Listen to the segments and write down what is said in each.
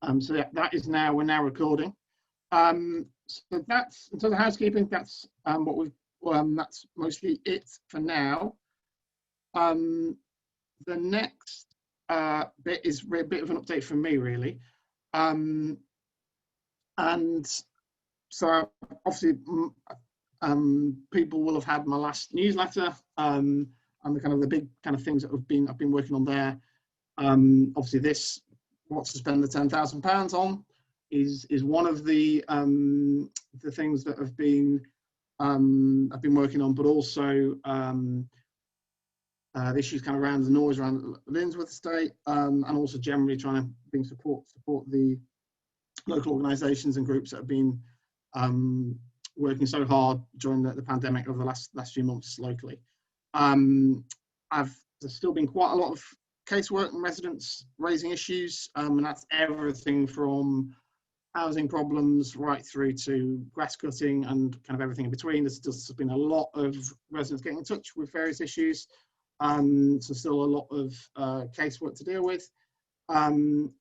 So that is now, we're now recording. So that's, in terms of housekeeping, that's what we've, that's mostly it for now. The next bit is a bit of an update from me, really. And so obviously, people will have had my last newsletter and the kind of the big kind of things that I've been working on there. Obviously, this what to spend the £10,000 on is one of the things that I've been working on, but also the issues kind of around the noise around Lindsworth Estate, and also generally trying to bring support the local organisations and groups that have been working so hard during the pandemic over the last few months locally. There's still been quite a lot of casework and residents raising issues, and that's everything from housing problems right through to grass cutting and kind of everything in between. There's just been a lot of residents getting in touch with various issues, so still a lot of casework to deal with. And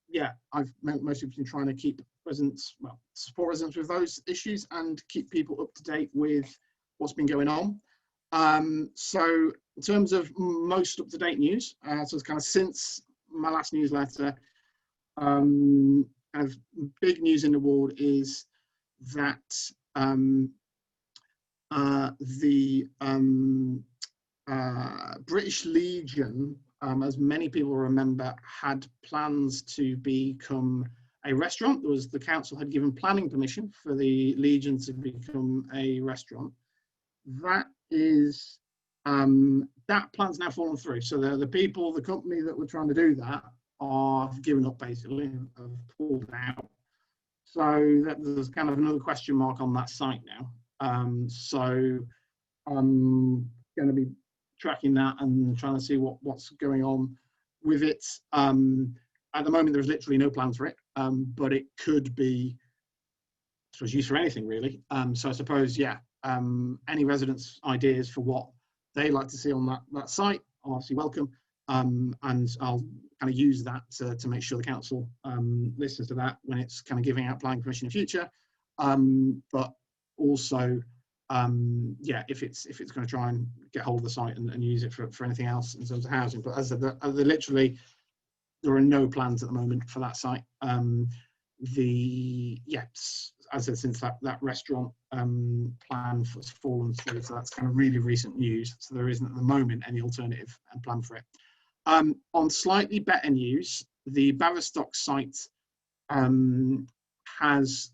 yeah, I've mostly been trying to keep residents, well, support residents with those issues and keep people up to date with what's been going on. So in terms of most up-to-date news, so it's kind of since my last newsletter, kind of big news in the ward is that the British Legion, as many people remember, had plans to become a restaurant. The council had given planning permission for the Legion to become a restaurant. That is, that plan's now fallen through. So the company that were trying to do that are given up, basically, have pulled out. So there's kind of another question mark on that site now. So I'm going to be tracking that and trying to see what's going on with it. At the moment, there's literally no plan for it, but it could be, I suppose, used for anything, really. So I suppose, yeah, any residents' ideas for what they like to see on that site are obviously welcome, and I'll kind of use that to make sure the council listens to that when it's kind of giving out planning permission in future. But also, yeah, if it's going to try and get hold of the site and use it for anything else in terms of housing. But as I said, literally, there are no plans at the moment for that site. As I said, since that restaurant plan has fallen through, so that's kind of really recent news. So there isn't at the moment any alternative plan for it. On slightly better news, the Baverstock site has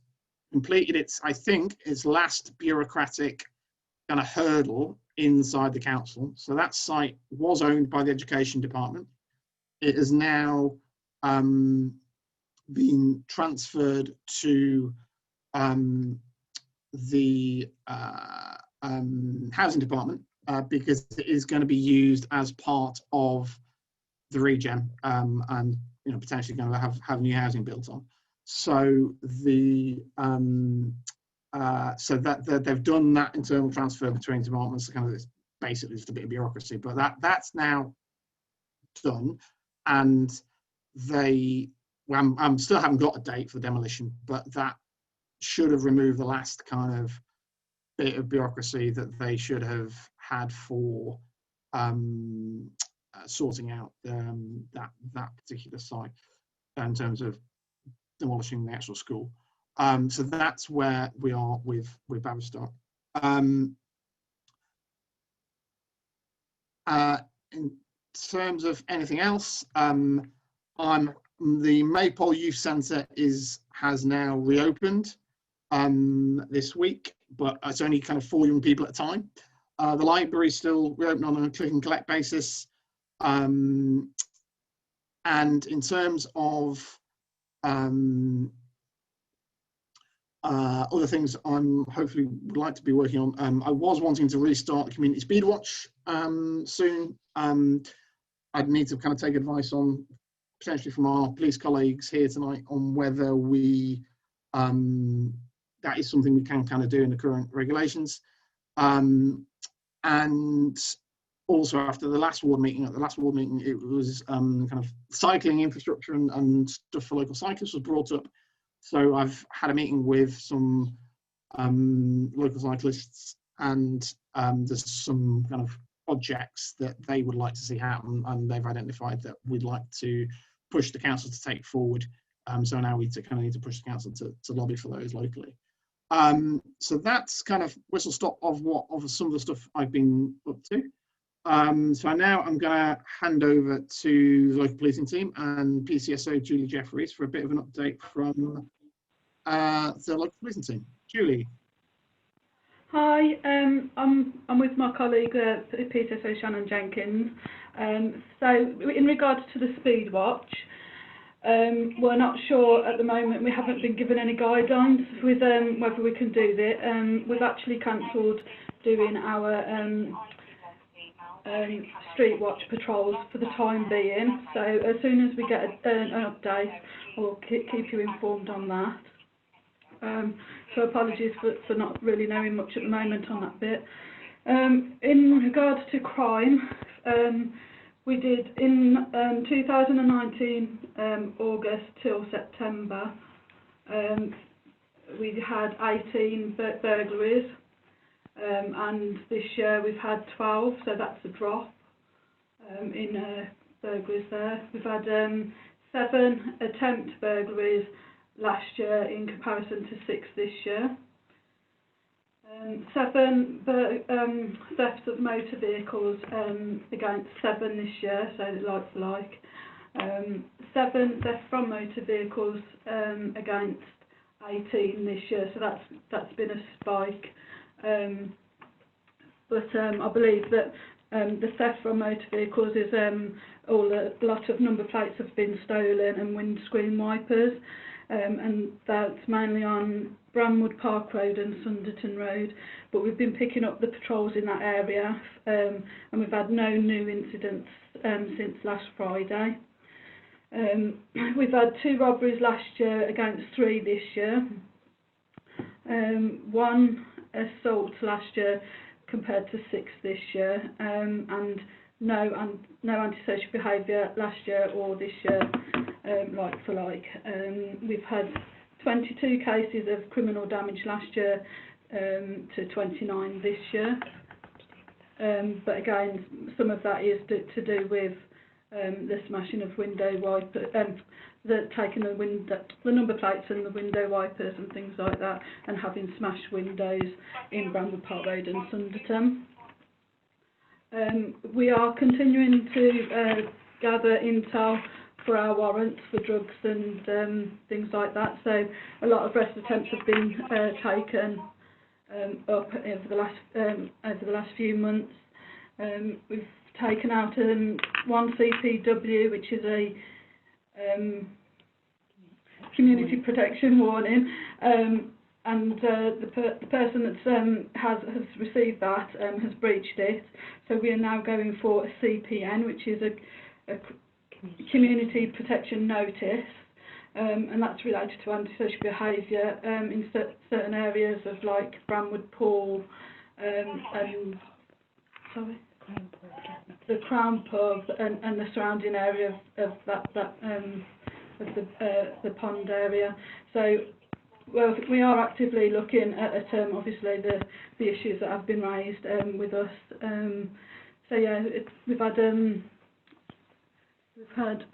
completed its last bureaucratic kind of hurdle inside the council. So that site was owned by the Education Department. It has now been transferred to the Housing Department because it is going to be used as part of the regen, and potentially going to have new housing built on. So so that they've done that internal transfer between departments. Kind of, it's basically just a bit of bureaucracy, but that's now done, and I'm still haven't got a date for the demolition, but that should have removed the last kind of bit of bureaucracy that they should have had for sorting out that particular site in terms of demolishing the actual school. So that's where we are with Baverstock. In terms of anything else, the Maypole Youth Centre has now reopened this week, but it's only kind of 4 young people at a time. The library is still reopened on a click and collect basis. And in terms of other things I'm hopefully would like to be working on, I was wanting to restart the community speed watch soon. I'd need to kind of take advice on, potentially from our police colleagues here tonight, on whether we that is something we can kind of do in the current regulations. And also after the last ward meeting, it was kind of cycling infrastructure and stuff for local cyclists was brought up. So I've had a meeting with some local cyclists, and there's some kind of projects that they would like to see happen, and they've identified that we'd like to push the council to take forward. So now we kind of need to push the council to lobby for those locally. So that's kind of whistle stop of some of the stuff I've been up to. So now I'm going to hand over to the local policing team and PCSO Julie Jeffries for a bit of an update from the local policing team. Julie. Hi, I'm with my colleague PCSO Shannon Jenkins. So in regards to the speed watch, we're not sure at the moment. We haven't been given any guidelines with whether we can do that. We've actually cancelled doing our street watch patrols for the time being. So as soon as we get an update, we'll keep you informed on that. So apologies for not really knowing much at the moment on that bit. In regards to crime, we did in 2019, August till September, we had 18 burglaries, and this year we've had 12, so that's a drop in burglaries there. We've had 7 attempt burglaries last year in comparison to 6 this year. 7 thefts of motor vehicles against 7 this year, so like for like. 7 thefts from motor vehicles against 18 this year, so that's been a spike. But I believe that the theft from motor vehicles is a lot of number plates have been stolen and windscreen wipers. And that's mainly on Bramwood Park Road and Sunderton Road, but we've been picking up the patrols in that area, and we've had no new incidents since last Friday. We've had 2 robberies last year against 3 this year, 1 assault last year compared to 6 this year, and no antisocial behaviour last year or this year. Like for like. We've had 22 cases of criminal damage last year to 29 this year. But again, some of that is to do with the smashing of window wipers, taking the number plates and the window wipers and things like that, and having smashed windows in Bramwood Park Road and Sunderton. We are continuing to gather intel for our warrants for drugs and things like that. So a lot of arrest attempts have been taken up over the last few months. We've taken out 1 CPW, which is a community protection warning, and the person that has received that has breached it. So we are now going for a CPN, which is a community protection notice, and that's related to antisocial behaviour in certain areas of like Bramwood Pool, the Crown Pub and the surrounding area of the pond area. So well, we are actively looking at obviously the issues that have been raised with us. So yeah, we've had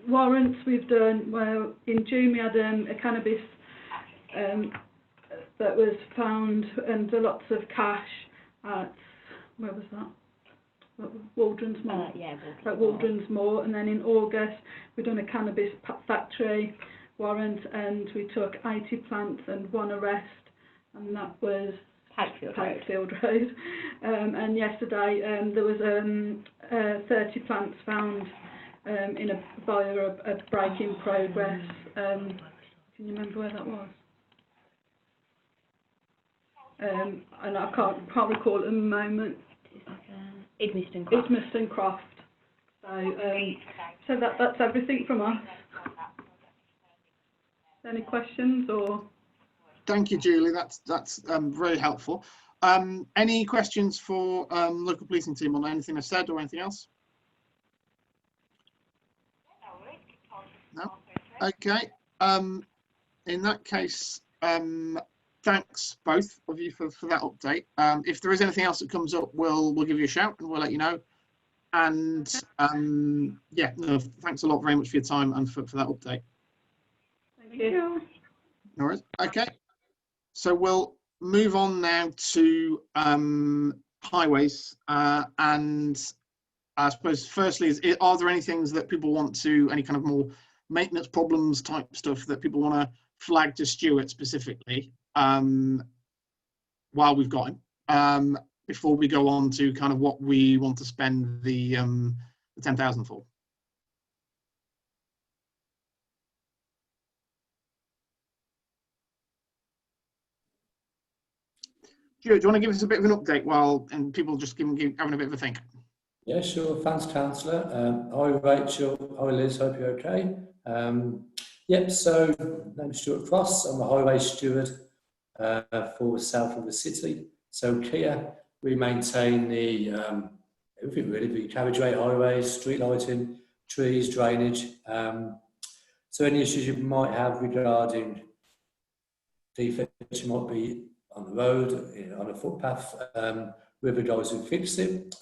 warrants. We've done, well, in June we had a cannabis that was found, and lots of cash at, where was that? Waldron's Moor. Yeah, Waldron's Moor. And then in August we've done a cannabis factory warrant, and we took 80 plants and 1 arrest, and that was Pakefield Road. And yesterday there was 30 plants found via a break in progress. Can you remember where that was? And I can't recall at the moment. Idmiston Croft. So that's everything from us. Any questions or? Thank you, Julie. That's very helpful. Any questions for local policing team on anything I said or anything else? No? Okay. In that case, thanks both of you for that update. If there is anything else that comes up, we'll give you a shout and we'll let you know. And yeah, no, thanks a lot very much for your time and for that update. Thank you. No worries. Okay, so we'll move on now to highways, and I suppose firstly, are there any things that people want to, any kind of more maintenance problems type stuff that people want to flag to Stuart specifically while we've got him, before we go on to kind of what we want to spend the 10,000 for? Stuart, do you want to give us a bit of an update while and people just having a bit of a think? Yeah, sure. Thanks, Councillor. Hi, Rachel. Hi, Liz. Hope you're okay. Yep, so name's Stuart Cross. I'm a highway steward for the south of the city. So here we maintain the everything really, the carriageway, highways, street lighting, trees, drainage. So any issues you might have regarding defects you might be on the road, you know, on a footpath, we're the guys who fix it.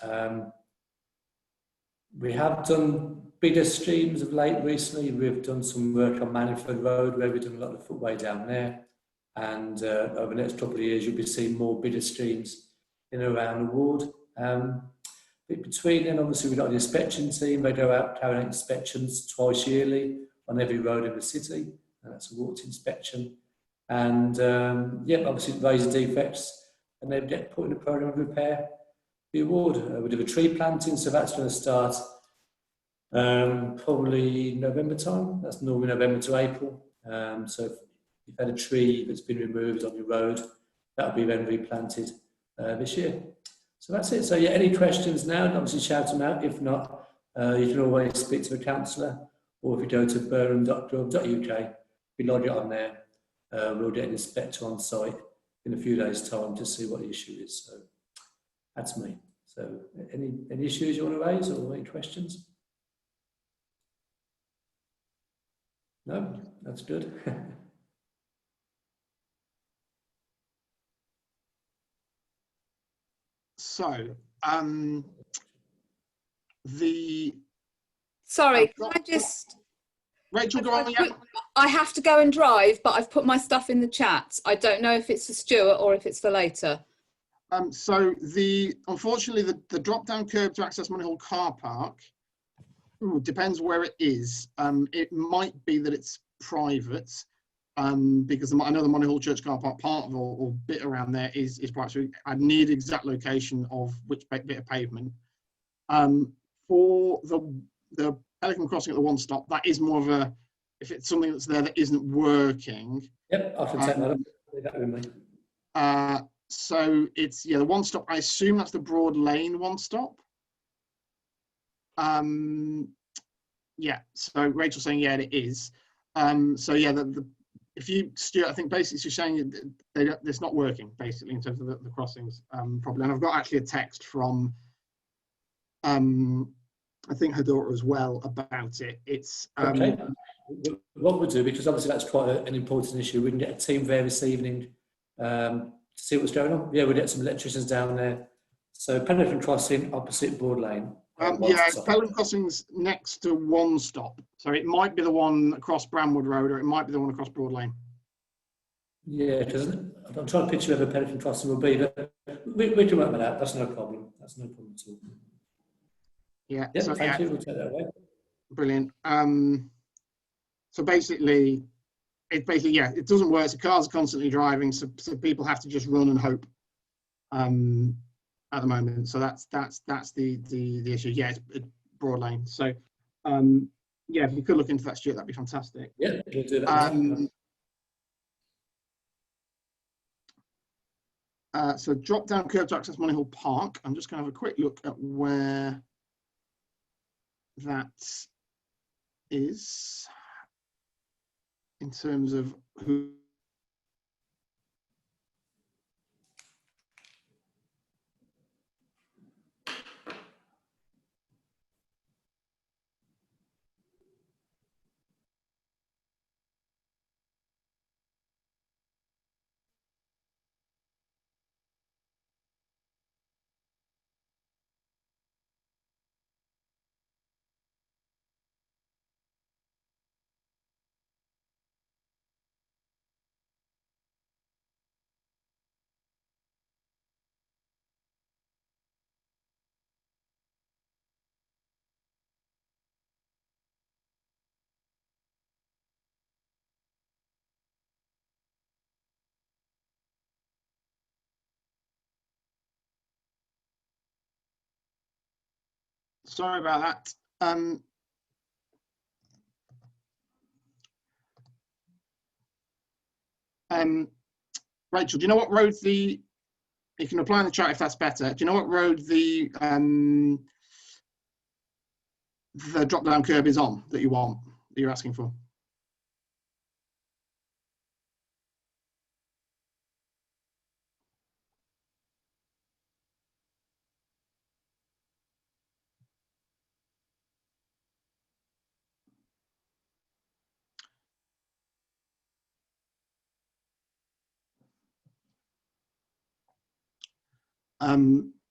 We have done bigger streams of late recently. We've done some work on Monyhull Road where we've done a lot of footway down there. And over the next couple of years, you'll be seeing more bigger streams in and around the ward. But between then, obviously, we've got an inspection team. They go out carrying inspections twice yearly on every road in the city. And that's a water inspection. And yeah, obviously, raise defects. And they get put in a programme of repair. The award. We do a tree planting, so that's going to start probably November time. That's normally November to April. So if you've had a tree that's been removed on your road, that'll be then replanted this year. So that's it. So yeah, any questions now, obviously shout them out. If not, you can always speak to a councillor, or if you go to burnham.gov.uk, we log it on there. We'll get an inspector on site in a few days' time to see what the issue is. So that's me. So any issues you want to raise or any questions? No, that's good. So, Sorry, can I just... Rachel, go on. Yeah. I have to go and drive, but I've put my stuff in the chat. I don't know if it's for Stuart or if it's for later. So unfortunately, the drop-down curb to access Monyhull car park depends where it is. It might be that it's private, because I know the Monyhull Church car park part of or bit around there is private. So I need exact location of which bit of pavement. For the Pelican Crossing at the one stop, that is more of a, if it's something that's there that isn't working. Yep, I can take that up. Leave that with me. So it's, yeah, the one stop, I assume that's the Broad Lane one stop. Yeah, so Rachel's saying, yeah, it is. So yeah, if you, Stuart, I think basically you're saying it's not working, basically, in terms of the crossings properly. And I've got actually a text from, I think her daughter as well about it. It's okay. What we'll do, because obviously that's quite an important issue, we can get a team there this evening to see what's going on. Yeah, we'll get some electricians down there. So Pelican Crossing, opposite Broad Lane. Yeah, Pelican Crossing's next to one stop. So it might be the one across Bramwood Road, or it might be the one across Broad Lane. Yeah, because I'm trying to picture where the Pelican Crossing will be, but we can work that out. That's no problem. That's no problem at all. Yeah, yep, so thank you. We'll take that away. Brilliant. So basically, yeah, it doesn't work. So cars are constantly driving, so people have to just run and hope at the moment. So that's the issue. Yeah, it's Broad Lane. So yeah, if you could look into that, Stuart, that'd be fantastic. Yeah, we'll do that. So drop down curb to access Monyhull Park. I'm just going to have a quick look at where that is in terms of who. Sorry about that. Rachel, do you know what road you can apply in the chat if that's better. Do you know what road the drop-down curve is on that you're asking for?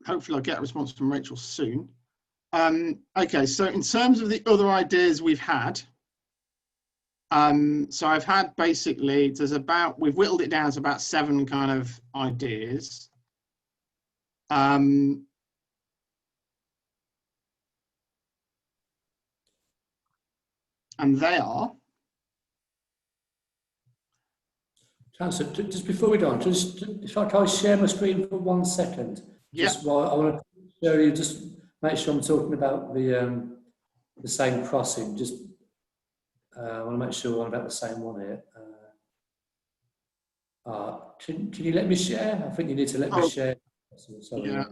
Hopefully I'll get a response from Rachel soon. Okay, so in terms of the other ideas we've had, so I've had basically, we've whittled it down to about 7 kind of ideas. And they are. Chancellor, just before we go on, if I can share my screen for 1 second. Just while I want to show you, just make sure I'm talking about the same crossing. Just I want to make sure I'm about the same one here. Can you let me share? I think you need to let me share. Sorry. Yeah,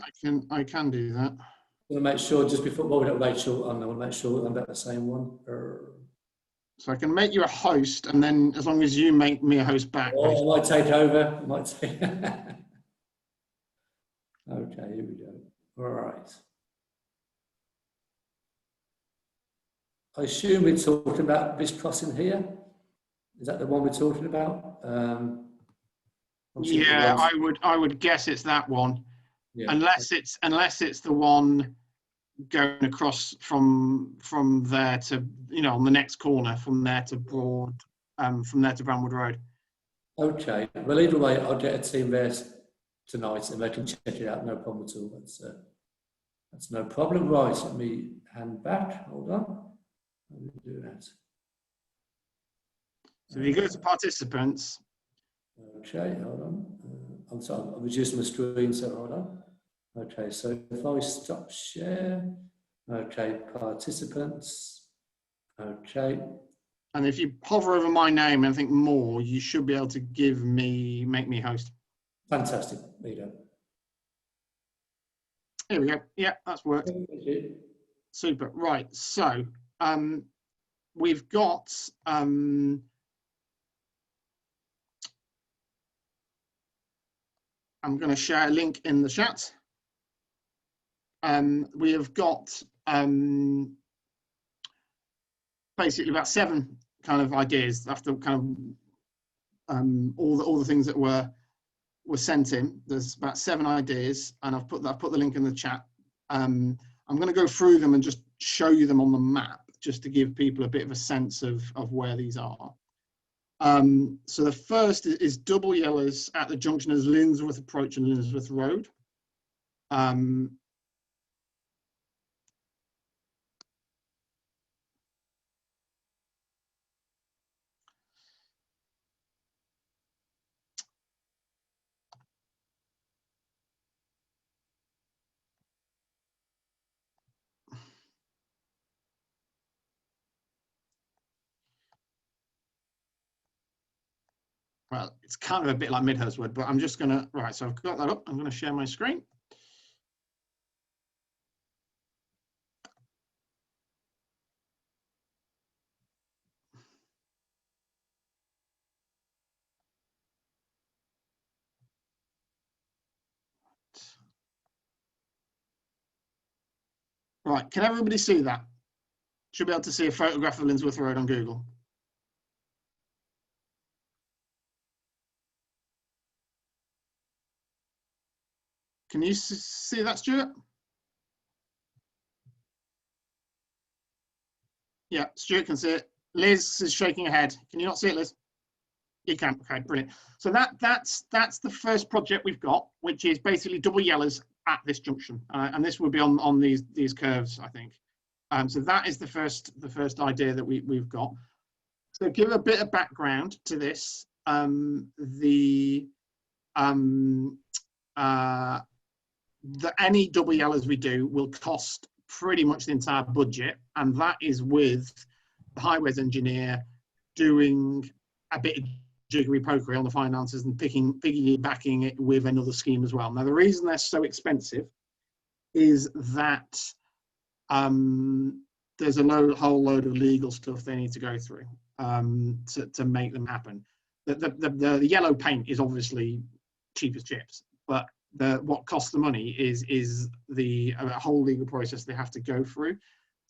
I can do that. I want to make sure just before we got Rachel on, I want to make sure I'm about the same one. So I can make you a host, and then as long as you make me a host back. Oh, I might take over. I might take. Okay, here we go. All right. I assume we're talking about this crossing here. Is that the one we're talking about? Yeah, I would guess it's that one. Yeah. Unless it's the one going across from there to, on the next corner, from there to Bramwood Road. Okay. Well, either way, I'll get a team there tonight and they can check it out. No problem at all. That's no problem. Right. Let me hand back. Hold on. Let me do that. So if you go to participants. Okay. Hold on. I'm sorry. I'm reducing the screen. So hold on. Okay, so if I stop share, okay, participants, okay. And if you hover over my name and think more, you should be able to make me host. Fantastic, there you go. Here we go, yeah, that's worked. Super, right, so we've got, I'm going to share a link in the chat. We have got basically about 7 kind of ideas after kind of all the things that were sent in. There's about 7 ideas, and I've put the link in the chat. I'm going to go through them and just show you them on the map, just to give people a bit of a sense of where these are. So the first is double yellows at the junction of Lindsworth Approach and Lindsworth Road. Well, it's kind of a bit like Midhurst Wood, but I'm just going to, right, so I've got that up. I'm going to share my screen. Right, can everybody see that? Should be able to see a photograph of Lindsworth Road on Google. Can you see that, Stuart? Yeah, Stuart can see it. Liz is shaking her head. Can you not see it, Liz? You can. Okay, brilliant. So that's the first project we've got, which is basically double yellows at this junction, and this will be on these curves, I think. So that is the first idea that we've got. So give a bit of background to this. Any double yellows we do will cost pretty much the entire budget, and that is with the highways engineer doing a bit of jiggery pokery on the finances and piggybacking it with another scheme as well. Now, the reason they're so expensive is that there's a whole load of legal stuff they need to go through to make them happen. The yellow paint is obviously cheap as chips, but what costs the money is the whole legal process they have to go through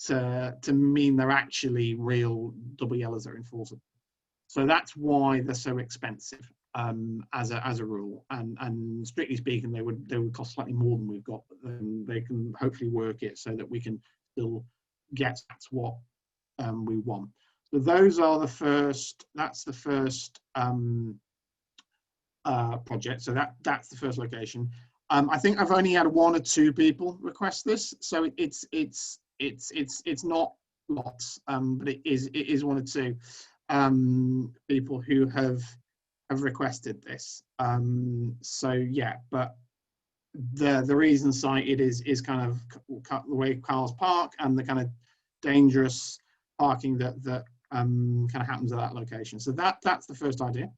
to mean they're actually real double yellows that are enforceable. So that's why they're so expensive as a rule. And strictly speaking, they would cost slightly more than we've got. They can hopefully work it so that we can still get what we want. So those are the first. That's the first project. So that's the first location. I think I've only had 1 or 2 people request this, so it's not lots, but it is 1 or 2 people who have requested this. So yeah, but the reason cited is kind of the way cars park and the kind of dangerous parking that kind of happens at that location. So that's the first idea.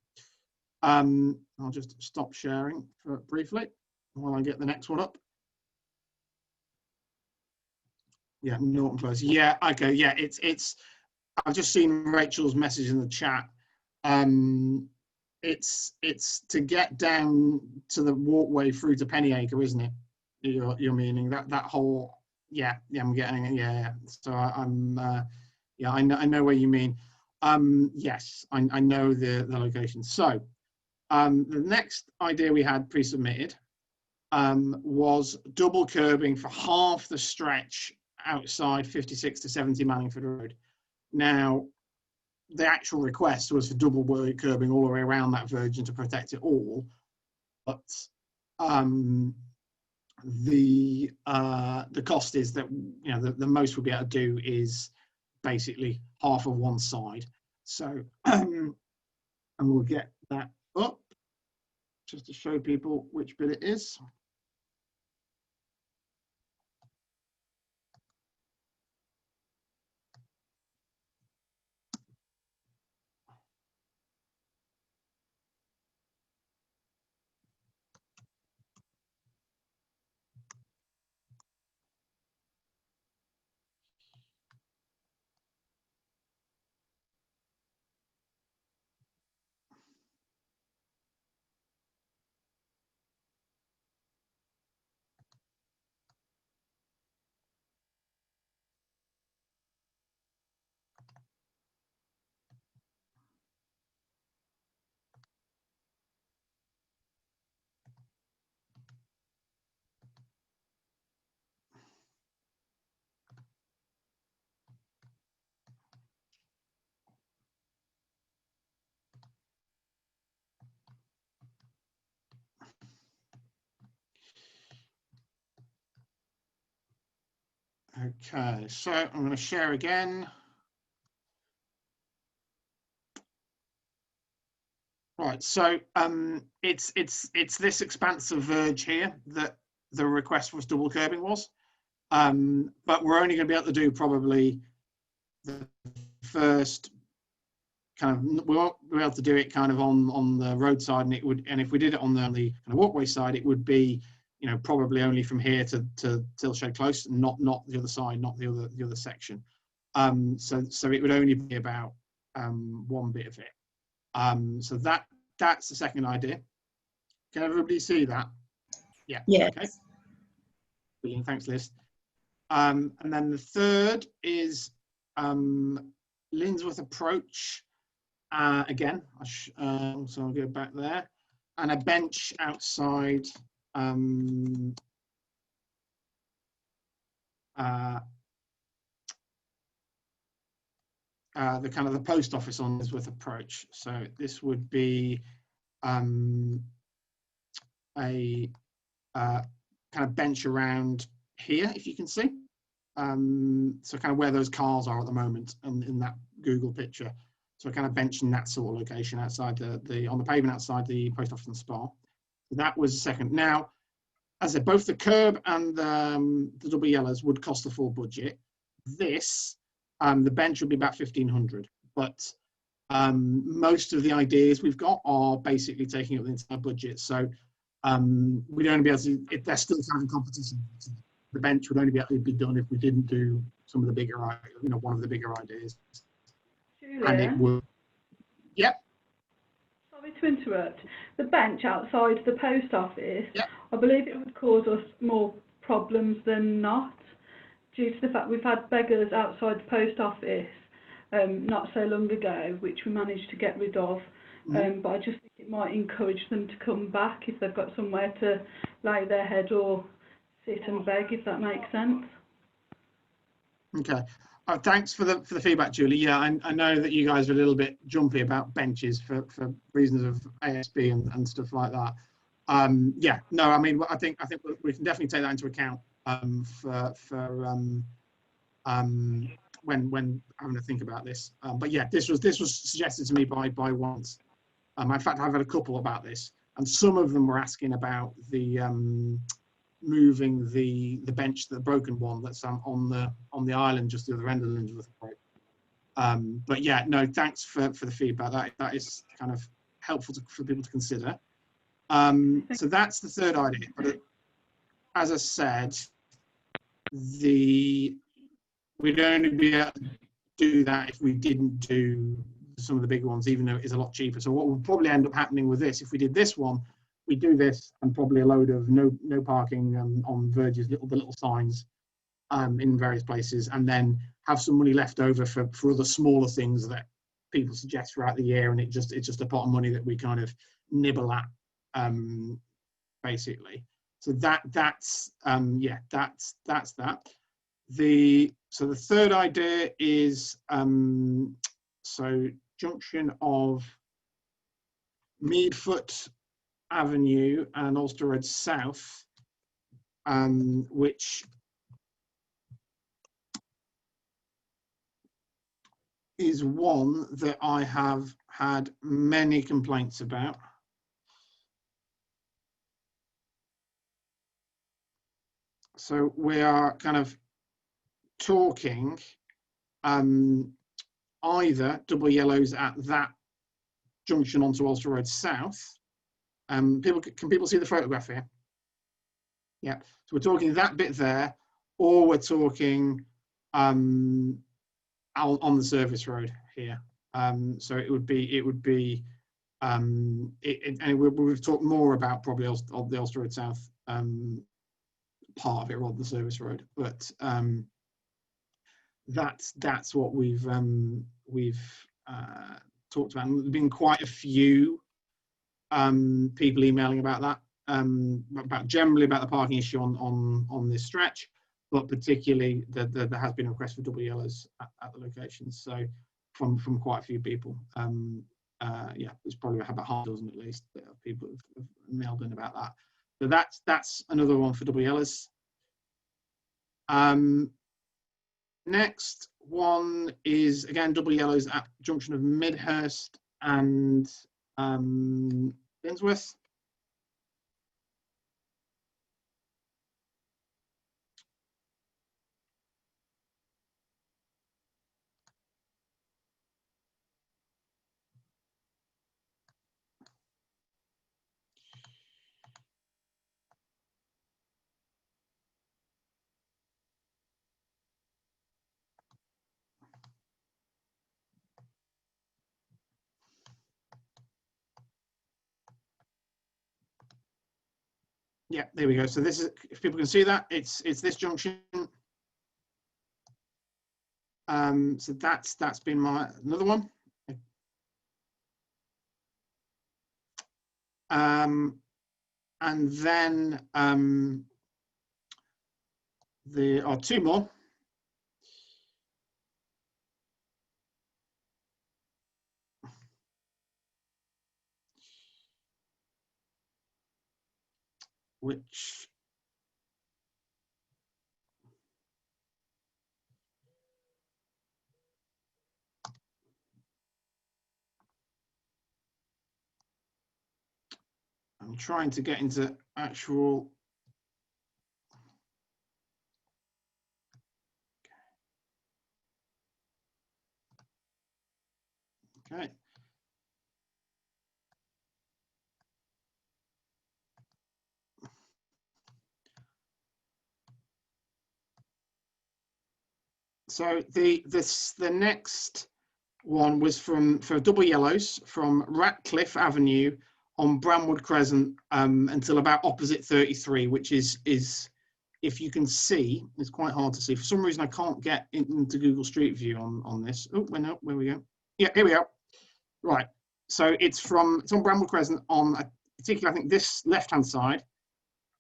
I'll just stop sharing for briefly while I get the next one up. Yeah, Norton Close. Yeah, okay. Yeah, it's. I've just seen Rachel's message in the chat. It's to get down to the walkway through to Pennyacre, isn't it? You're meaning that whole. Yeah, I'm getting it. Yeah. So I'm. Yeah, I know where you mean. Yes, I know the location. So, the next idea we had pre-submitted was double curbing for half the stretch outside 56 to 70 Manningford Road. Now, the actual request was for double curbing all the way around that verge to protect it all, but the cost is that the most we'll be able to do is basically half of one side. So, and we'll get that up just to show people which bit it is. Okay, so I'm going to share again. Right, so it's this expansive verge here that the request for double curbing was, but we're only going to be able to do probably the first kind of. We won't be able to do it kind of on the roadside, and if we did it on the kind of walkway side, it would be probably only from here to Tilshed Close, not the other side, not the other section. So it would only be about one bit of it. So that's the second idea. Can everybody see that? Yeah. Yes. Okay. Brilliant. Thanks, Liz. And then the third is Lindsworth Approach. Again, so I'll go back there, and a bench outside. The kind of the post office on Lindsworth Approach. So this would be a kind of bench around here, if you can see. So kind of where those cars are at the moment, and in that Google picture. So kind of bench in that sort of location outside on the pavement outside the post office and Spa. That was the second. Now, as I said, both the curb and the double yellows would cost the full budget. This, the bench would be about 1,500, but most of the ideas we've got are basically taking up the entire budget. So we'd only be able to, if they're still having competition, the bench would only be able to be done if we didn't do some of the bigger, one of the bigger ideas. Julia, And it would, yep. Sorry to interrupt. The bench outside the post office, Yep. I believe it would cause us more problems than not, due to the fact we've had beggars outside the post office not so long ago, which we managed to get rid of. But I just think it might encourage them to come back if they've got somewhere to lay their head or sit and beg, if that makes sense. Okay. Thanks for the feedback, Julie. Yeah, I know that you guys are a little bit jumpy about benches for reasons of ASB and stuff like that. Yeah, no, I mean, I think we can definitely take that into account when having to think about this. But yeah, this was suggested to me by once. In fact, I've had a couple about this, and some of them were asking about the moving the bench, the broken one that's on the island just the other end of the Lindsworth Road. But yeah, no, thanks for the feedback. That is kind of helpful for people to consider. So that's the third idea. But as I said, we'd only be able to do that if we didn't do some of the bigger ones, even though it is a lot cheaper. So what would probably end up happening with this, if we did this one, we do this and probably a load of no parking on verges, the little signs in various places, and then have some money left over for other smaller things that people suggest throughout the year, and it's just a pot of money that we kind of nibble at, basically. So that's that. So the third idea is so junction of Meadfoot Avenue and Ulster Road South, which is one that I have had many complaints about. So we are kind of talking either double yellows at that junction onto Ulster Road South. Can people see the photograph here? Yeah. So we're talking that bit there, or we're talking on the service road here. So it would be and we've talked more about probably the Ulster Road South part of it rather than the service road, but that's what we've talked about. And there's been quite a few people emailing about that, generally about the parking issue on this stretch, but particularly there has been a request for double yellows at the locations. So from quite a few people, yeah, there's probably about half a dozen at least that people have mailed in about that. So that's another one for double yellows. Next one is again double yellows at junction of Midhurst and Lindsworth. Yeah, there we go. So this is, if people can see that, it's this junction. So that's been another one. And then there are two more. Which I'm trying to get into actual Okay. So the next one was for double yellows from Ratcliffe Avenue on Bramwood Crescent until about opposite 33, which is if you can see, it's quite hard to see. For some reason, I can't get into Google Street View on this. Oh, no, where we go? Yeah, here we go. Right. So it's on Bramwood Crescent on particularly, I think, this left-hand side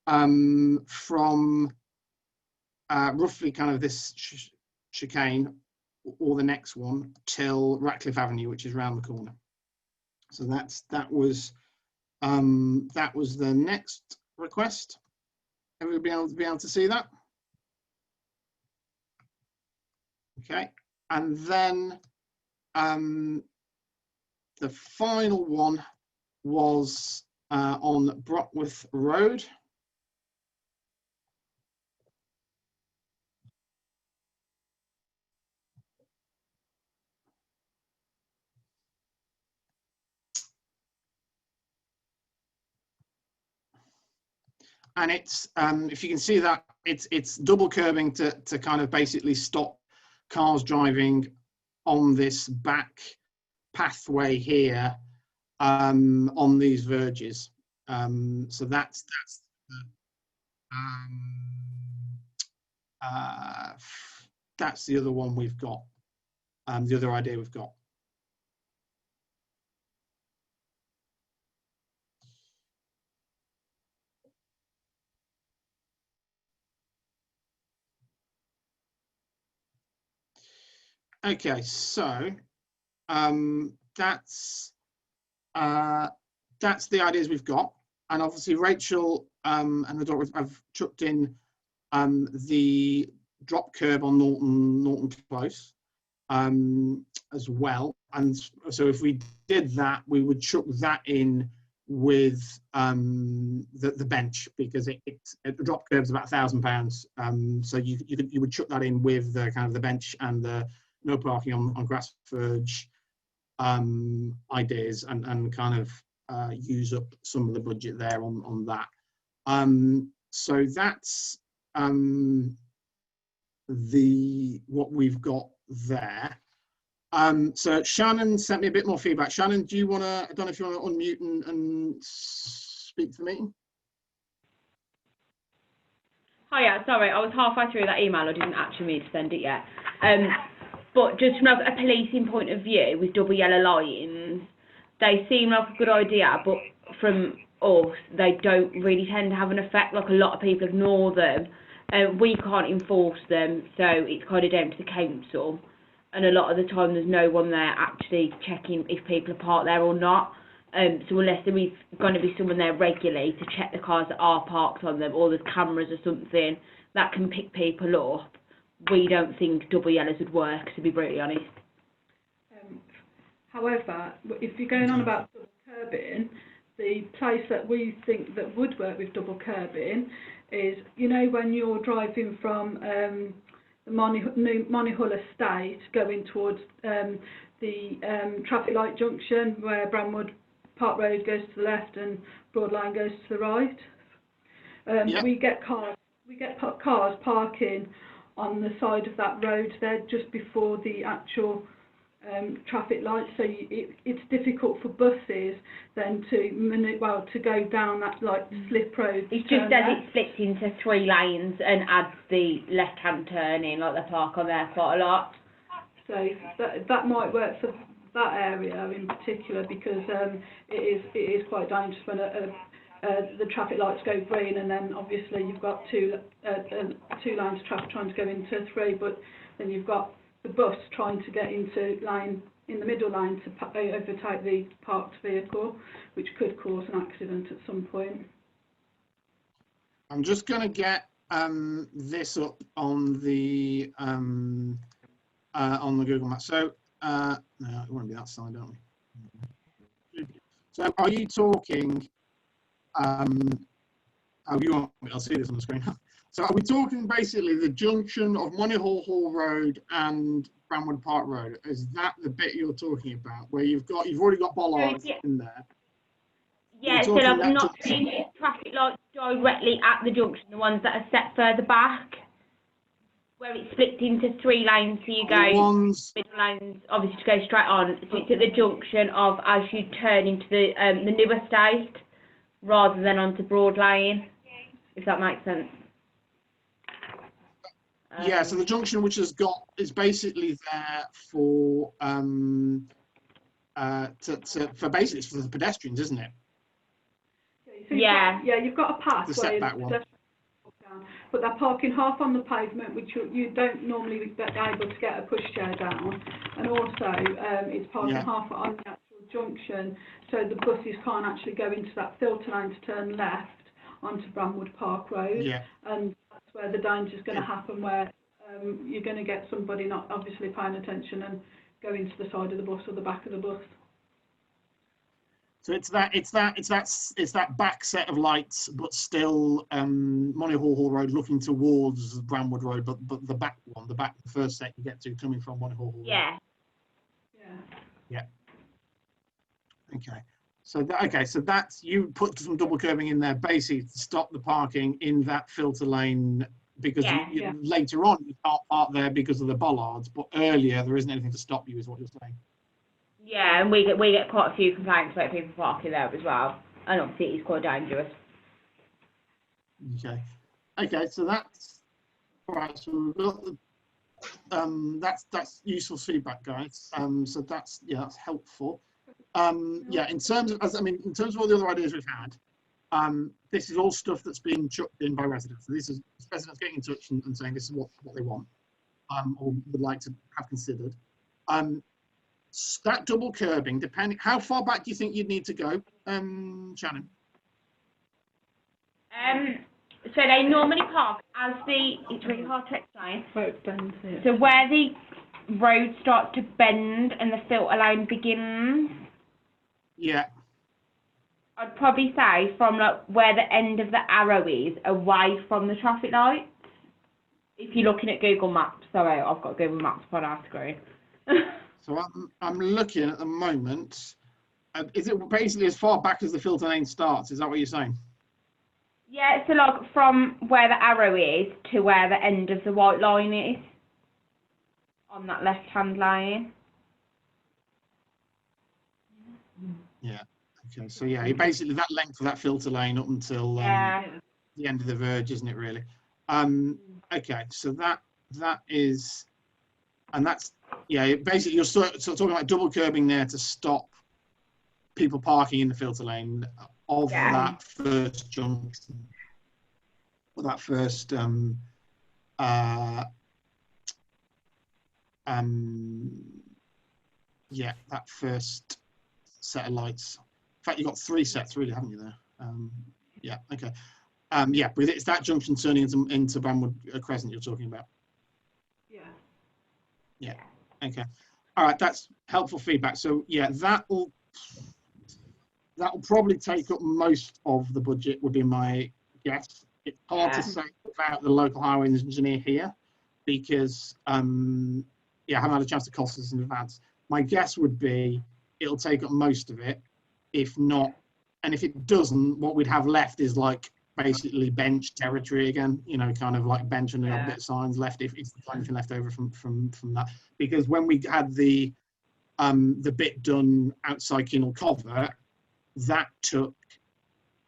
from roughly kind of this chicane or the next one till Ratcliffe Avenue, which is round the corner. So that was the next request. Everybody be able to see that? Okay, and then the final one was on Brockworth Road. And it's if you can see that it's double curbing to kind of basically stop cars driving on this back pathway here on these verges. So that's the other one we've got. The other idea we've got. Okay, so that's the ideas we've got, and obviously Rachel and the doctor have chucked in the drop curb on Norton Close as well, and so if we did that, we would chuck that in with the bench, because the drop curb is about £1,000, so you would chuck that in with the kind of the bench and the no parking on grass verge ideas, and kind of use up some of the budget there on that. So that's what we've got there. So Shannon sent me a bit more feedback. Shannon, do you want to? I don't know if you want to unmute and speak for me. Hiya, sorry, I was halfway through that email. I didn't actually mean to send it yet. But just from a policing point of view, with double yellow lines, they seem like a good idea, but from us, they don't really tend to have an effect. Like, a lot of people ignore them. We can't enforce them, so it's kind of down to the council. And a lot of the time, there's no one there actually checking if people are parked there or not. So unless there is going to be someone there regularly to check the cars that are parked on them, or there's cameras or something that can pick people up, we don't think double yellows would work, to be brutally honest. However, if you're going on about double curbing, the place that we think that would work with double curbing is, you know, when you're driving from the Monyhull estate going towards the traffic light junction, where Bramwood Park Road goes to the left and Broadline goes to the right. Yep. We get cars parking on the side of that road there just before the actual traffic lights, so it's difficult for buses then to go down that slip road. It's just as it splits into 3 lanes and adds the left-hand turn in, like they park on there quite a lot. So that might work for that area in particular, because it is quite dangerous when the traffic lights go green, and then obviously you've got two lanes of traffic trying to go into 3, but then you've got the bus trying to get into the middle line to overtake the parked vehicle, which could cause an accident at some point. I'm just going to get this up on the Google map. So no, it won't be that side, don't we? So are you talking? Oh, you won't. I'll see this on the screen. So are we talking basically the junction of Monyhull Road and Bramwood Park Road? Is that the bit you're talking about, where you've already got bollards in there? Yeah, so like not the traffic lights directly at the junction, the ones that are set further back, where it's split into 3 lanes, so you go middle lanes, obviously to go straight on. So it's at the junction of as you turn into the new estate, rather than onto Broad Lane, if that makes sense. Yeah, so the junction which is basically there for basically it's for the pedestrians, isn't it? So yeah. You've got a path The where setback one. But they're parking half on the pavement, which you don't normally be able to get a pushchair down, and also it's parking half on the actual junction, so the buses can't actually go into that filter lane to turn left onto Bramwood Park Road, and that's where the danger is going to happen, where you're going to get somebody not obviously paying attention and go into the side of the bus or the back of the bus. So it's that back set of lights, but still Monyhull Road looking towards Bramwood Road, but the back one, the first set you get to coming from Monyhull Road. Yeah. Okay. So that's you put some double curbing in there, basically to stop the parking in that filter lane, because later on you can't park there because of the bollards, but earlier there isn't anything to stop you, is what you're saying. Yeah, and we get quite a few complaints about people parking there as well, and obviously it's quite dangerous. Okay, so that's all right. So we've got the, that's useful feedback, guys. So that's helpful. In terms of all the other ideas we've had, this is all stuff that's been chucked in by residents. So this is residents getting in touch and saying this is what they want, or would like to have considered. That double curbing, depending, how far back do you think you'd need to go, Shannon? So they normally park as it's really hard to explain. So where the road starts to bend and the filter lane begins. Yeah. I'd probably say from like where the end of the arrow is, away from the traffic lights. If you're looking at Google Maps, sorry, I've got Google Maps on our screen. So I'm looking at the moment. Is it basically as far back as the filter lane starts? Is that what you're saying? Yeah, so like from where the arrow is to where the end of the white line is on that left-hand lane. Yeah. Okay. So yeah, basically that length of that filter lane up until the end of the verge, isn't it? Really. Okay. So that is, and that's basically you're sort of talking about double curbing there to stop people parking in the filter lane of that first junction, or that first that first set of lights. In fact, you've got 3 sets really, haven't you there? Okay. But it's that junction turning into Bramwood Crescent you're talking about. Yeah. Okay. All right, that's helpful feedback. So yeah, that will probably take up most of the budget, would be my guess. It's hard to say about the local highway engineer here because I haven't had a chance to cost this in advance. My guess would be it'll take up most of it, if not, and if it doesn't, what we'd have left is like basically bench territory again, kind of like bench and a bit of signs left, if there's anything left over from that. Because when we had the bit done outside Kinel Covert, that took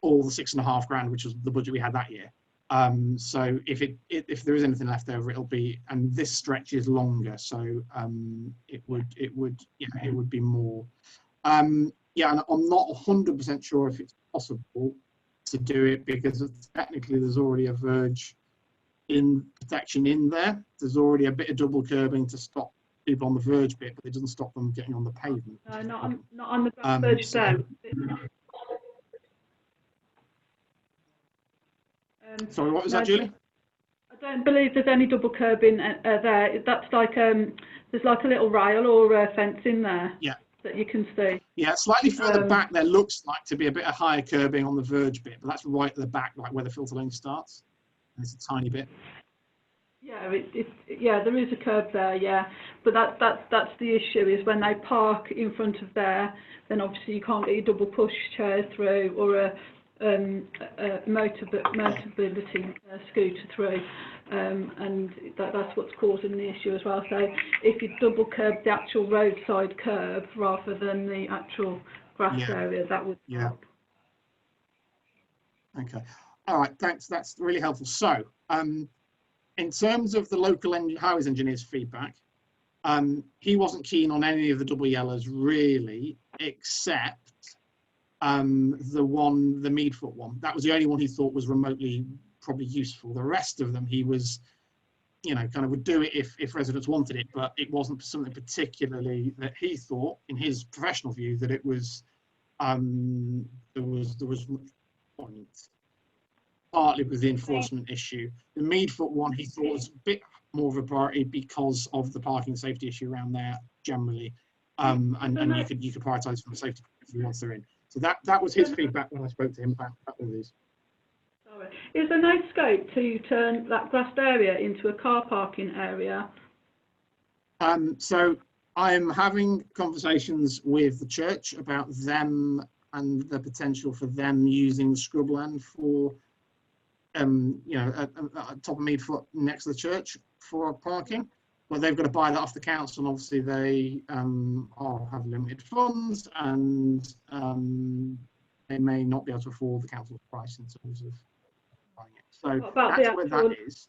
all the £6.5 grand, which was the budget we had that year. So if there is anything left over, it'll be, and this stretch is longer, so it would be more. And I'm not 100% sure if it's possible to do it because technically there's already a verge in protection in there. There's already a bit of double curbing to stop people on the verge bit, but it doesn't stop them getting on the pavement. No, not on the verge though. Sorry, what was that, Julie? I don't believe there's any double curbing there. That's like there's like a little rail or a fence in there. Yeah. That you can see. Yeah, slightly further back there looks like to be a bit of higher curbing on the verge bit, but that's right at the back, like where the filter lane starts. It's a tiny bit. Yeah, yeah, there is a curb there, yeah, but that's the issue, is when they park in front of there, then obviously you can't get your double push chair through, or a mobility scooter through, and that's what's causing the issue as well. So if you double curb the actual roadside curb rather than the actual grass area, that would help. Okay, all right, thanks, that's really helpful. So in terms of the local highways engineer's feedback, he wasn't keen on any of the double yellows really, except the Meadfoot one. That was the only one he thought was remotely probably useful. The rest of them, he was, you know, kind of would do it if residents wanted it, but it wasn't something particularly that he thought, in his professional view, that it was, there was much point. Partly with the enforcement issue. The Meadfoot one he thought was a bit more of a priority because of the parking safety issue around there generally, and you could prioritise from a safety point of view once they're in. So that was his feedback when I spoke to him about all these. Sorry. Is there no scope to turn that grassed area into a car parking area? So I'm having conversations with the church about them and the potential for them using scrubland for you know, at top of Meadfoot next to the church for parking, but they've got to buy that off the council, and obviously they have limited funds, and they may not be able to afford the council's price in terms of buying it. So that's where that is.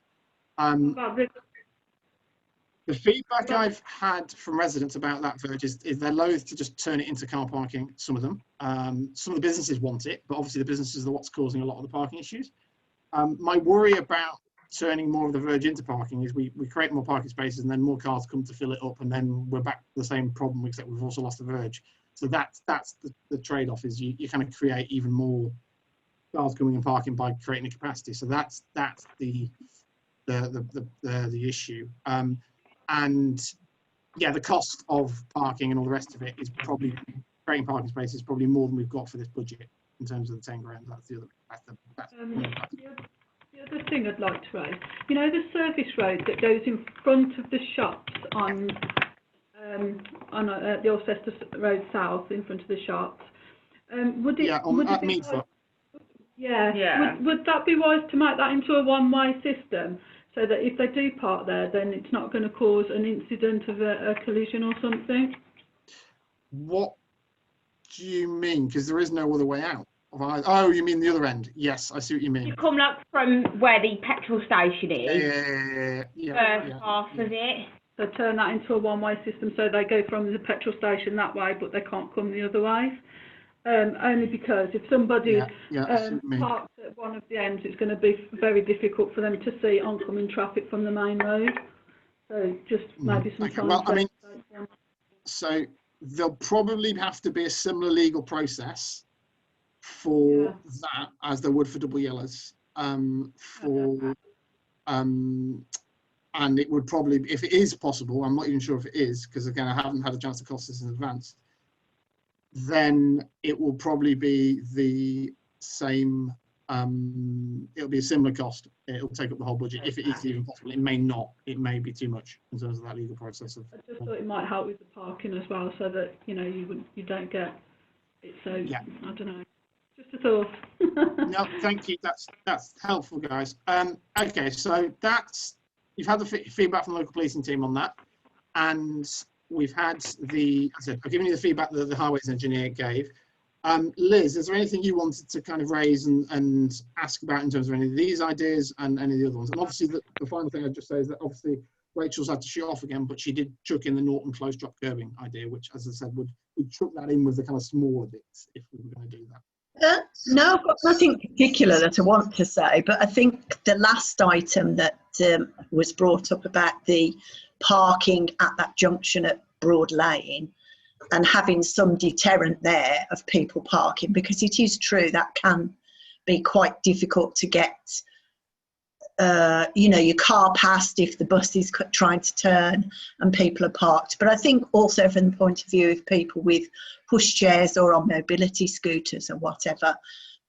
The feedback I've had from residents about that verge is they're loath to just turn it into car parking, some of them. Some of the businesses want it, but obviously the businesses are what's causing a lot of the parking issues. My worry about turning more of the verge into parking is we create more parking spaces and then more cars come to fill it up, and then we're back to the same problem, except we've also lost the verge. So that's the trade-off, is you kind of create even more cars coming and parking by creating the capacity. So that's the issue. And yeah, the cost of parking and all the rest of it is probably, creating parking spaces is probably more than we've got for this budget in terms of the 10 grand. That's the other. The other thing I'd like to raise, you know, the service road that goes in front of the shops on the Alcester Road South, in front of the shops. Would it be wise, would that be wise to make that into a one-way system, so that if they do park there, then it's not going to cause an incident of a collision or something? What do you mean? Because there is no other way out. Oh, you mean the other end? Yes, I see what you mean. You come like from where the petrol station is. Half of it. So turn that into a one-way system, so they go from the petrol station that way, but they can't come the other way. Only because if somebody parks at one of the ends, it's going to be very difficult for them to see oncoming traffic from the main road. So just maybe some time. Well, I mean, so there'll probably have to be a similar legal process for that as there would for double yellows. And it would probably, if it is possible, I'm not even sure if it is, because again I haven't had a chance to cost this in advance, then it will probably be the same, it'll be a similar cost. It'll take up the whole budget if it is even possible. It may not, it may be too much in terms of that legal process. I just thought it might help with the parking as well, so that, you know, you don't get it. So I don't know, just a thought. No, thank you, that's helpful, guys. Okay, so you've had the feedback from the local policing team on that, and we've had I've given you the feedback that the highways engineer gave. Liz, is there anything you wanted to kind of raise and ask about in terms of any of these ideas and any of the other ones? And obviously the final thing I'd just say is that obviously Rachel's had to shoot off again, but she did chuck in the Norton close drop curbing idea, which, as I said, we'd chuck that in with the kind of smaller bits if we were going to do that. No, I've got nothing particular that I want to say, but I think the last item that was brought up about the parking at that junction at Broad Lane and having some deterrent there of people parking, because it is true that can be quite difficult to get your car past if the bus is trying to turn and people are parked. But I think also from the point of view of people with pushchairs or on mobility scooters or whatever,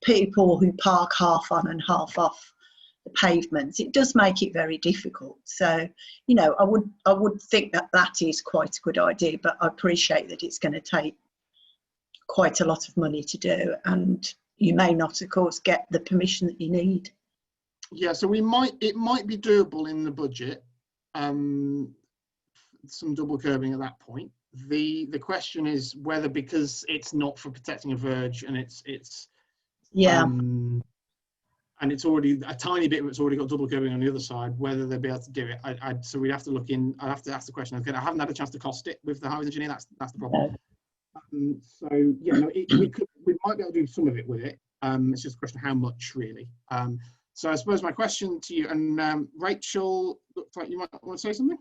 people who park half on and half off the pavements, it does make it very difficult. So, you know, I would think that that is quite a good idea, but I appreciate that it's going to take quite a lot of money to do, and you may not, of course, get the permission that you need. Yeah, so it might be doable in the budget, some double curbing at that point. The question is whether, because it's not for protecting a verge and it's Yeah. And it's already a tiny bit of it's already got double curbing on the other side, whether they'll be able to do it. So we'd have to look in. I'd have to ask the question. I haven't had a chance to cost it with the highways engineer. That's the problem. So yeah, no, we might be able to do some of it with it. It's just a question of how much, really. So I suppose my question to you, and Rachel, looks like you might want to say something.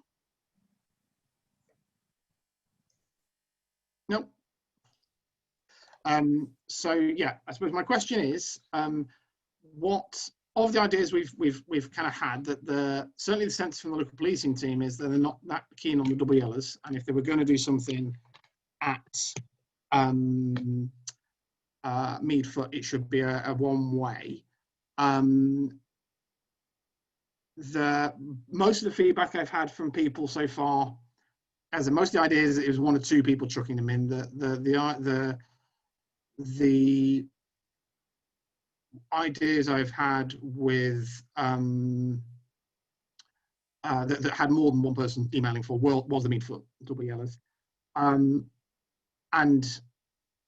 No. So yeah, I suppose my question is, what of the ideas we've kind of had, that certainly the sense from the local policing team is that they're not that keen on the double yellows, and if they were going to do something at Meadfoot, it should be a one-way. Most of the feedback I've had from people so far, as most of the ideas, it was one or two people chucking them in. The ideas I've had with that had more than one person emailing for was the Meadfoot double yellows, and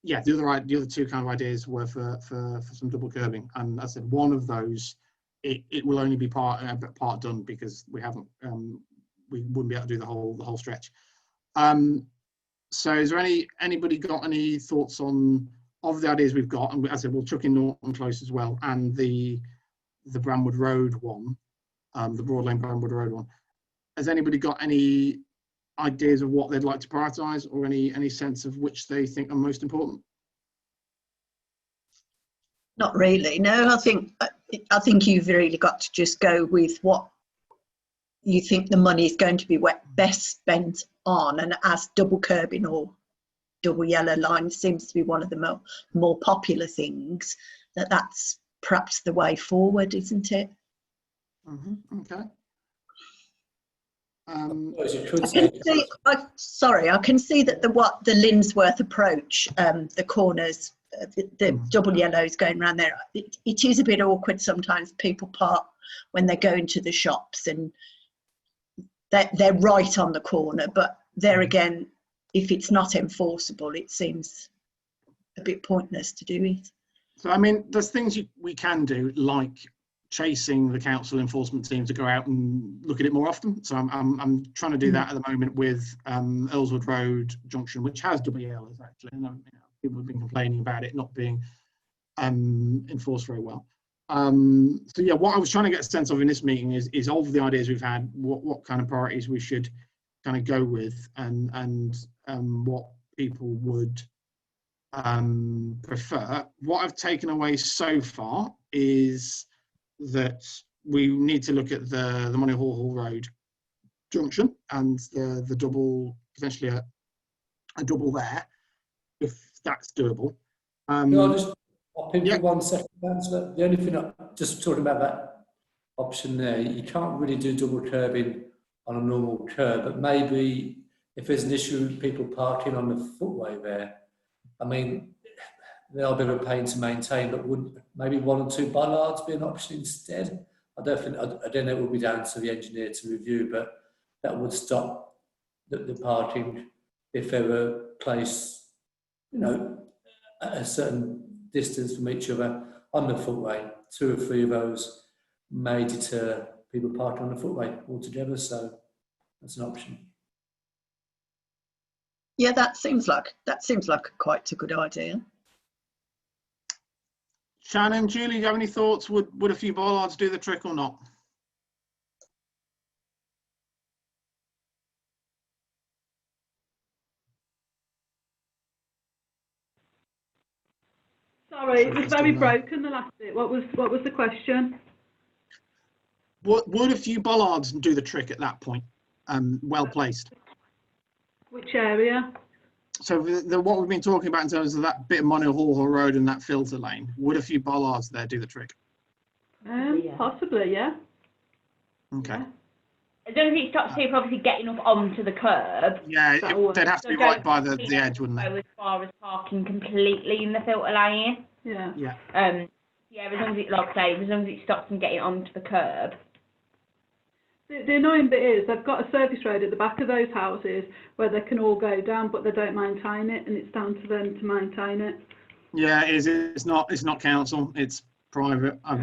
yeah, the other two kind of ideas were for some double curbing, and as I said, one of those it will only be part done because we haven't we wouldn't be able to do the whole stretch. So is there anybody got any thoughts on of the ideas we've got? And as I said, we'll chuck in Norton Close as well, and the Bramwood Road one, the Broad Lane Bramwood Road one. Has anybody got any ideas of what they'd like to prioritise, or any sense of which they think are most important? Not really. No, I think you've really got to just go with what you think the money is going to be best spent on, and as double curbing or double yellow line seems to be one of the more popular things, that's perhaps the way forward, isn't it? Mm-hmm. Okay. I can see that the Lindsworth approach, the corners, the double yellows going around there, it is a bit awkward sometimes. People park when they go into the shops and they're right on the corner, but there again, if it's not enforceable, it seems a bit pointless to do it. So I mean, there's things we can do, like chasing the council enforcement team to go out and look at it more often. So I'm trying to do that at the moment with Earlswood Road Junction, which has double yellows actually. And, people have been complaining about it not being enforced very well. So yeah, what I was trying to get a sense of in this meeting is of the ideas we've had, what kind of priorities we should kind of go with, and what people would prefer. What I've taken away so far is that we need to look at the Monyhull Road junction and the double, potentially a double there, if that's doable. I'll just pop in for 1 second, Councillor. The only thing, just talking about that option there, you can't really do double curbing on a normal curb, but maybe if there's an issue with people parking on the footway there, I mean, they are a bit of a pain to maintain, but would maybe 1 or 2 bollards be an option instead? I don't know, it will be down to the engineer to review, but that would stop the parking if they were placed, at a certain distance from each other on the footway. 2 or 3 of those may deter people parking on the footway altogether, so that's an option. Yeah, that seems like quite a good idea. Shannon, Julie, do you have any thoughts? Would a few bollards do the trick or not? Sorry, it was very broken, the last bit. What was the question? Would a few bollards do the trick at that point? Well placed. Which area? So what we've been talking about in terms of that bit of Monyhull Road and that filter lane, would a few bollards there do the trick? Possibly, yeah. Okay. As long as it stops people obviously getting up onto the curb. Yeah, they'd have to be right by the edge, wouldn't Go they? as far as parking completely in the filter lane. Yeah. Yeah. Yeah, as long as it, like I say, as long as it stops them getting onto the curb. The annoying bit is they've got a service road at the back of those houses where they can all go down, but they don't maintain it, and it's down to them to maintain it. Yeah, it is. It's not council. It's private. So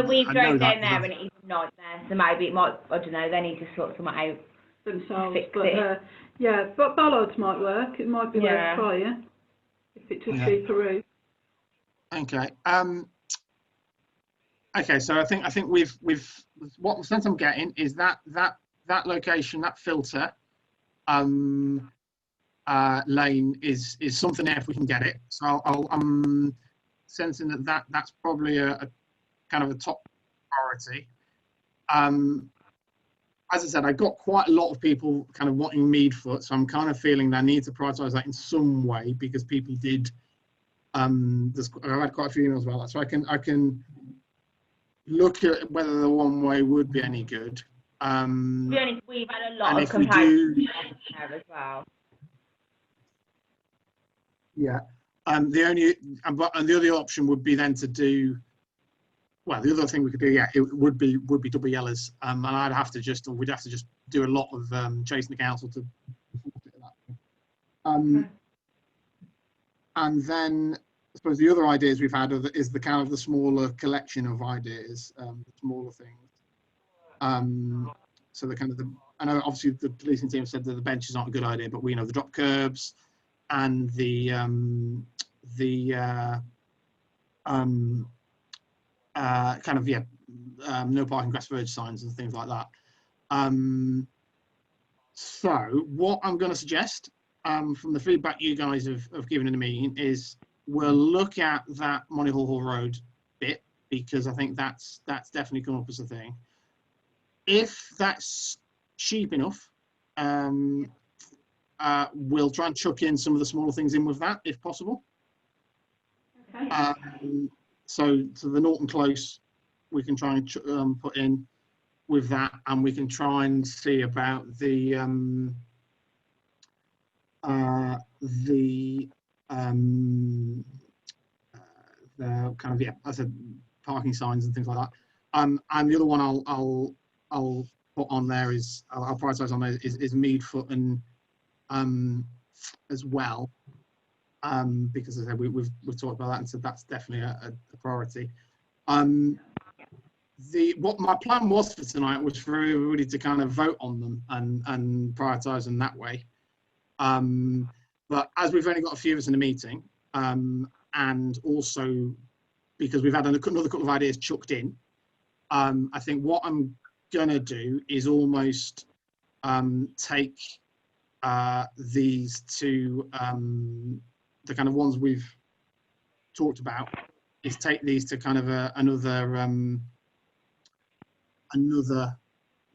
we've drove down there and it is a nightmare. So maybe it might, I don't know, they need to sort something out themselves. fix But it. yeah, but bollards might work. It might be worth trying if it's a cheaper route. Okay. Okay. So I think we've what the sense I'm getting is that location, that filter lane is something there if we can get it. So I'm sensing that's probably a kind of a top priority. As I said, I got quite a lot of people kind of wanting Meadfoot, so I'm kind of feeling that I need to prioritise that in some way because people did. I had quite a few emails about that, so I can look at whether the one way would be any good. To be honest, we've had a lot and of if we complaints do, there as well. yeah. The other option would be then to do. Well, the other thing we could do, yeah, it would be double yellows, and we'd have to just do a lot of chasing the council to. And then I suppose the other ideas we've had is the kind of the smaller collection of ideas, smaller things. So the kind of I know obviously the policing team said that the benches aren't a good idea, but we know the drop curbs and the kind of no parking grass verge signs and things like that. So what I'm going to suggest from the feedback you guys have given in the meeting is we'll look at that Monyhull Road bit because I think that's definitely come up as a thing. If that's cheap enough, we'll try and chuck in some of the smaller things in with that if possible. Okay. So the Norton Close, we can try and put in with that, and we can try and see about the kind of as I said, parking signs and things like that. And the other one I'll put on there is I'll prioritise on there is Meadfoot and as well. Because as I said, we've talked about that and said that's definitely a priority. What my plan was for tonight was for everybody to kind of vote on them and prioritise them that way. But as we've only got a few of us in the meeting, and also because we've had another couple of ideas chucked in, I think what I'm gonna do is almost take these two. The kind of ones we've talked about is take these to kind of another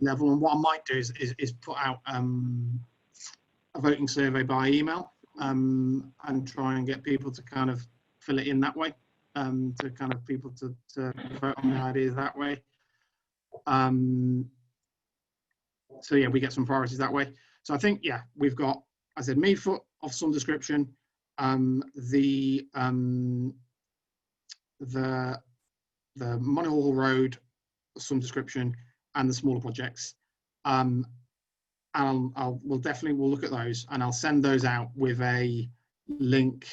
level. And what I might do is put out a voting survey by email and try and get people to kind of fill it in that way, to kind of people to vote on the ideas that way. So yeah, we get some priorities that way. So I think, yeah, we've got, I said, Meadfoot of some description, the Monyhull Road, some description, and the smaller projects. And we'll look at those, and I'll send those out with a link.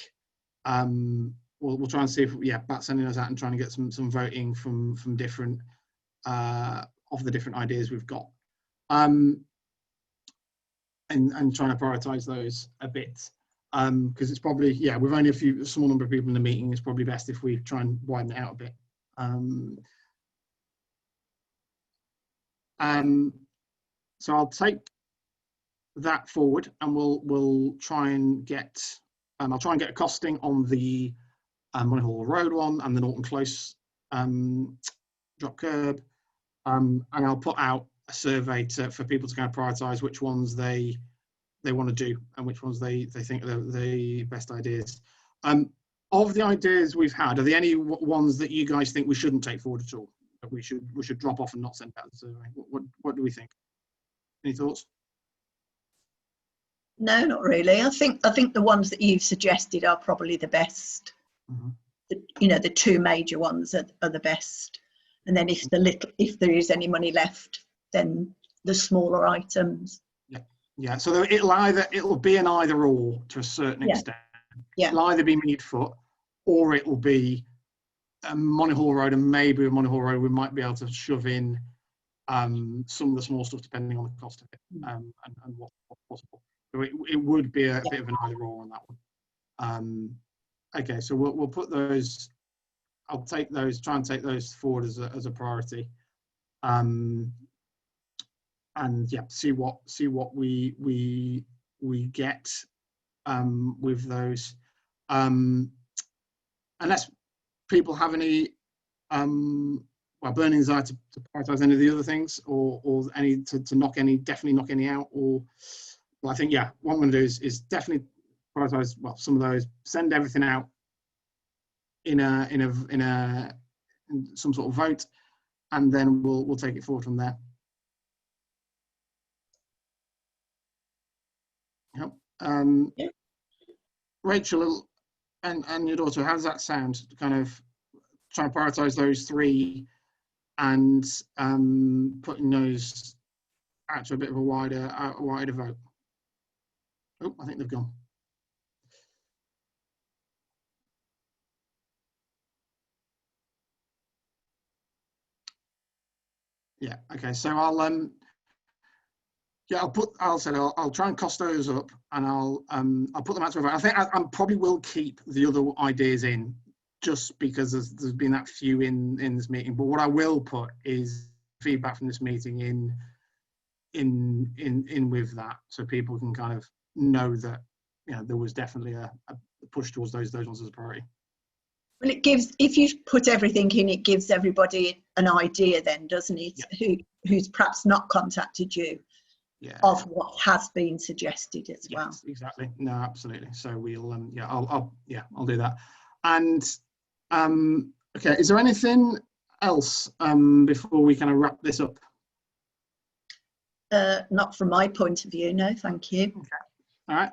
We'll try and see if about sending those out and trying to get some voting from different of the different ideas we've got, and trying to prioritize those a bit. Because it's probably, with only a small number of people in the meeting, it's probably best if we try and widen it out a bit. So I'll take that forward, and we'll try and get, I'll try and get a costing on the Monyhull Road one and the Norton Close drop curb, and I'll put out a survey for people to kind of prioritise which ones they want to do and which ones they think are the best ideas. Of the ideas we've had, are there any ones that you guys think we shouldn't take forward at all? that we should drop off and not send out the survey. What do we think? Any thoughts? No, not really. I think the ones that you've suggested are probably the best. Mm-hmm. The two major ones are the best. And then if there is any money left, then the smaller items. Yeah. So it'll be an either or to a certain extent. Yeah. It'll either be Mead Foot, or it will be Monyhull Road, and maybe with Monyhull Road we might be able to shove in some of the small stuff depending on the cost of it and what's possible. So it would be a bit of an either or on that one. Okay, so we'll put those. I'll try and take those forward as a priority, and yeah, see what we get with those. Unless people have any burning desire to prioritise any of the other things, or any to definitely knock any out, or well, I think what I'm going to do is definitely prioritise some of those, send everything out in some sort of vote, and then we'll take it forward from there. Yep. Rachel and your daughter, how does that sound? Kind of trying to prioritise those three and putting those out to a bit of a wider vote. Oh, I think they've gone. Yeah. Okay. So I'll try and cost those up, and I'll put them out to a vote. I think I probably will keep the other ideas in, just because there's been that few in this meeting. But what I will put is feedback from this meeting in with that, so people can kind of know that there was definitely a push towards those ones as a priority. Well, if you put everything in, it gives everybody an idea then, doesn't it? Yeah. Who's perhaps not contacted you of what has been suggested as well. Yes, exactly. No, absolutely. So we'll I'll do that. And okay, is there anything else before we kind of wrap this up? Not from my point of view, no, thank you. Okay. All right.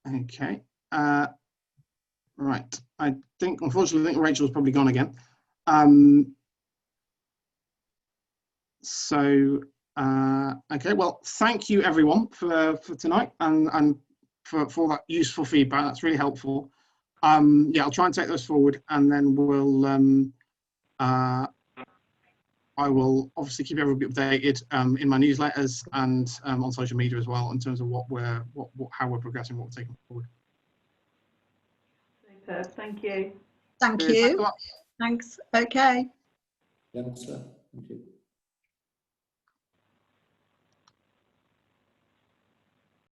Okay. Right. Unfortunately, I think Rachel's probably gone again. Okay. Well, thank you everyone for tonight and for that useful feedback. That's really helpful. I'll try and take those forward, and then I will obviously keep everybody updated in my newsletters and on social media as well, in terms of how we're progressing, what we're taking forward. Super, thank you. Thank you. Thanks. Okay. Thanks, sir. Thank you.